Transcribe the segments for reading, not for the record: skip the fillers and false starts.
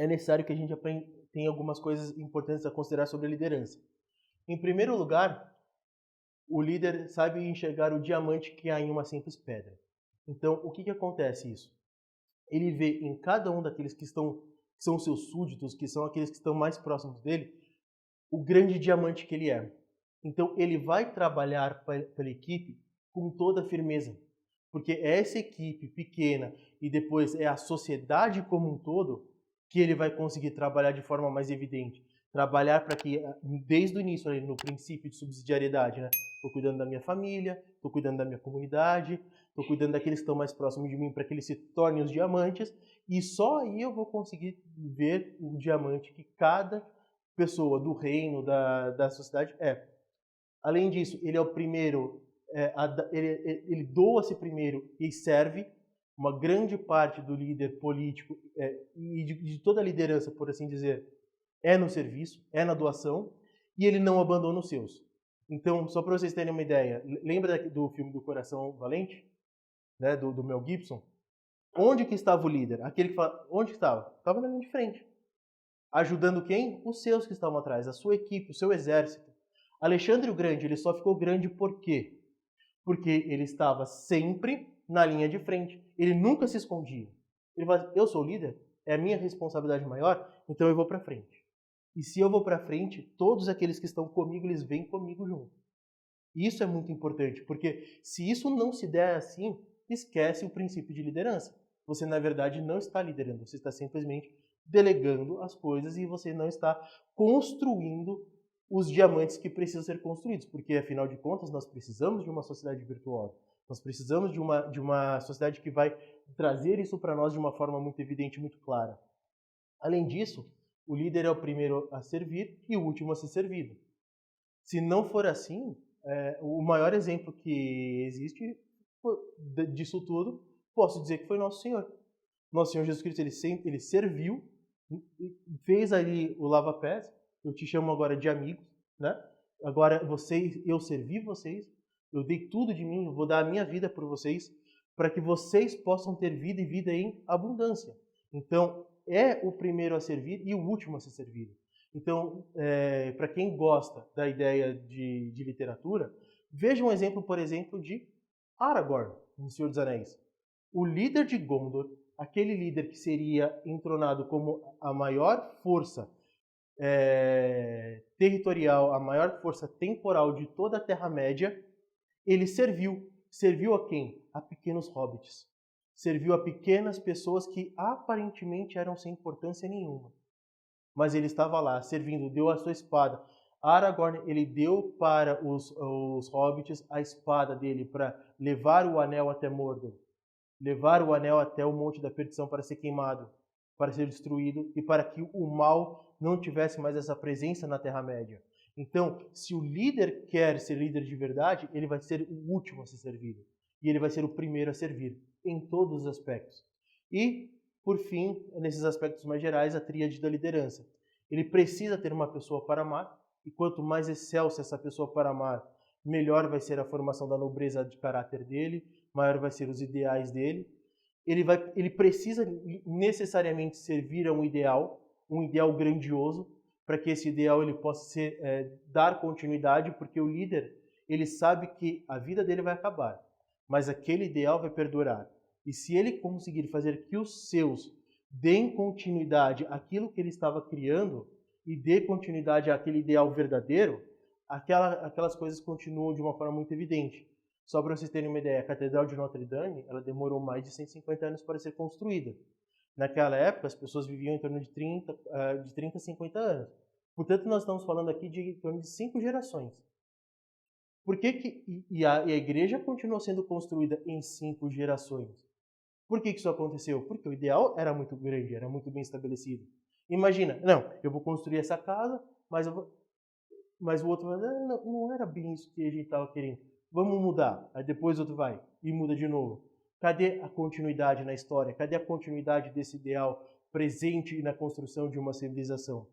é necessário que a gente tenha algumas coisas importantes a considerar sobre a liderança. Em primeiro lugar, o líder sabe enxergar o diamante que há em uma simples pedra. Então, o que acontece isso? Ele vê em cada um daqueles que são seus súditos, que são aqueles que estão mais próximos dele, o grande diamante que ele é. Então, ele vai trabalhar pela equipe com toda a firmeza, porque é essa equipe pequena e depois é a sociedade como um todo que ele vai conseguir trabalhar de forma mais evidente. Trabalhar para que, desde o início, no princípio de subsidiariedade, né? Estou cuidando da minha família, estou cuidando da minha comunidade, estou cuidando daqueles que estão mais próximos de mim para que eles se tornem os diamantes, e só aí eu vou conseguir ver o diamante que cada pessoa do reino, da sociedade é. Além disso, ele é o primeiro, ele doa-se primeiro e serve. Uma grande parte do líder político e de toda a liderança, por assim dizer, é no serviço, é na doação, e ele não abandona os seus. Então, só para vocês terem uma ideia, lembra do filme do Coração Valente, né, do Mel Gibson? Onde que estava o líder? Aquele que fala, onde estava? Estava na linha de frente. Ajudando quem? Os seus que estavam atrás, a sua equipe, o seu exército. Alexandre o Grande, ele só ficou grande por quê? Porque ele estava sempre na linha de frente. Ele nunca se escondia. Ele fala, eu sou o líder, é a minha responsabilidade maior, então eu vou para frente. E se eu vou para frente, todos aqueles que estão comigo, eles vêm comigo junto. E isso é muito importante, porque se isso não se der assim, esquece o princípio de liderança. Você, na verdade, não está liderando, você está simplesmente delegando as coisas e você não está construindo os diamantes que precisam ser construídos, porque, afinal de contas, nós precisamos de uma sociedade virtuosa. Nós precisamos de uma sociedade que vai trazer isso para nós de uma forma muito evidente, muito clara. Além disso, o líder é o primeiro a servir e o último a ser servido. Se não for assim, o maior exemplo que existe disso tudo, posso dizer que foi Nosso Senhor. Nosso Senhor Jesus Cristo, ele serviu, fez ali o lava-pés, eu te chamo agora de amigos, né? Agora eu servi vocês, eu dei tudo de mim, eu vou dar a minha vida por vocês, para que vocês possam ter vida e vida em abundância. Então, é o primeiro a servir e o último a ser servido. Então, para quem gosta da ideia de literatura, veja um exemplo, por exemplo, de Aragorn, no Senhor dos Anéis. O líder de Gondor, aquele líder que seria entronado como a maior força territorial, a maior força temporal de toda a Terra-média, ele serviu. Serviu a quem? A pequenos hobbits. Serviu a pequenas pessoas que aparentemente eram sem importância nenhuma. Mas ele estava lá, servindo, deu a sua espada. Aragorn, ele deu para os hobbits a espada dele para levar o anel até Mordor, levar o anel até o Monte da Perdição para ser queimado, para ser destruído e para que o mal não tivesse mais essa presença na Terra-média. Então, se o líder quer ser líder de verdade, ele vai ser o último a ser servido. E ele vai ser o primeiro a servir, em todos os aspectos. E, por fim, nesses aspectos mais gerais, a tríade da liderança. Ele precisa ter uma pessoa para amar, e quanto mais excelsa essa pessoa para amar, melhor vai ser a formação da nobreza de caráter dele, maior vai ser os ideais dele. Ele precisa necessariamente servir a um ideal grandioso, para que esse ideal ele possa dar continuidade, porque o líder ele sabe que a vida dele vai acabar, mas aquele ideal vai perdurar. E se ele conseguir fazer que os seus deem continuidade àquilo que ele estava criando e dê continuidade àquele ideal verdadeiro, aquelas coisas continuam de uma forma muito evidente. Só para vocês terem uma ideia, a Catedral de Notre Dame ela demorou mais de 150 anos para ser construída. Naquela época, as pessoas viviam em torno de 30 a 50 anos. Portanto, nós estamos falando aqui de em torno de 5 gerações. Por que a igreja continuou sendo construída em 5 gerações? Por que isso aconteceu? Porque o ideal era muito grande, era muito bem estabelecido. Imagina, não, eu vou construir essa casa, mas o outro vai dizer, não era bem isso que a gente estava querendo. Vamos mudar. Aí depois o outro vai e muda de novo. Cadê a continuidade na história? Cadê a continuidade desse ideal presente na construção de uma civilização?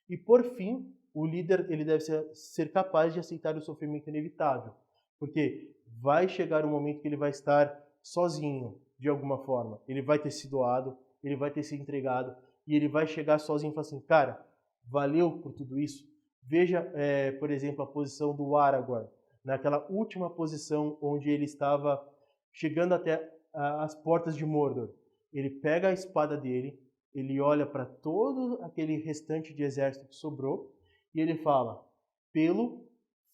E por fim, o líder ele deve ser capaz de aceitar o sofrimento inevitável, porque vai chegar um momento que ele vai estar sozinho, de alguma forma. Ele vai ter se doado, ele vai ter se entregado, e ele vai chegar sozinho e falar assim, cara, valeu por tudo isso. Veja, por exemplo, a posição do Aragorn, naquela última posição onde ele estava chegando até as portas de Mordor. Ele pega a espada dele, ele olha para todo aquele restante de exército que sobrou e ele fala, pelo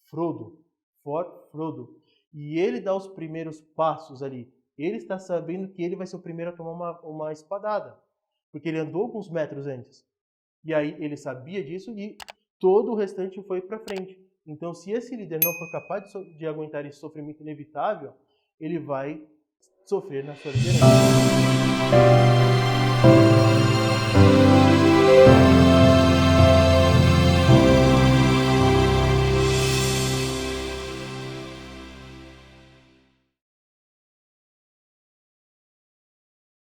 Frodo, for Frodo. E ele dá os primeiros passos ali. Ele está sabendo que ele vai ser o primeiro a tomar uma espadada, porque ele andou alguns metros antes. E aí ele sabia disso e todo o restante foi para frente. Então, se esse líder não for capaz de aguentar esse sofrimento inevitável, ele vai sofrer na sua liderança.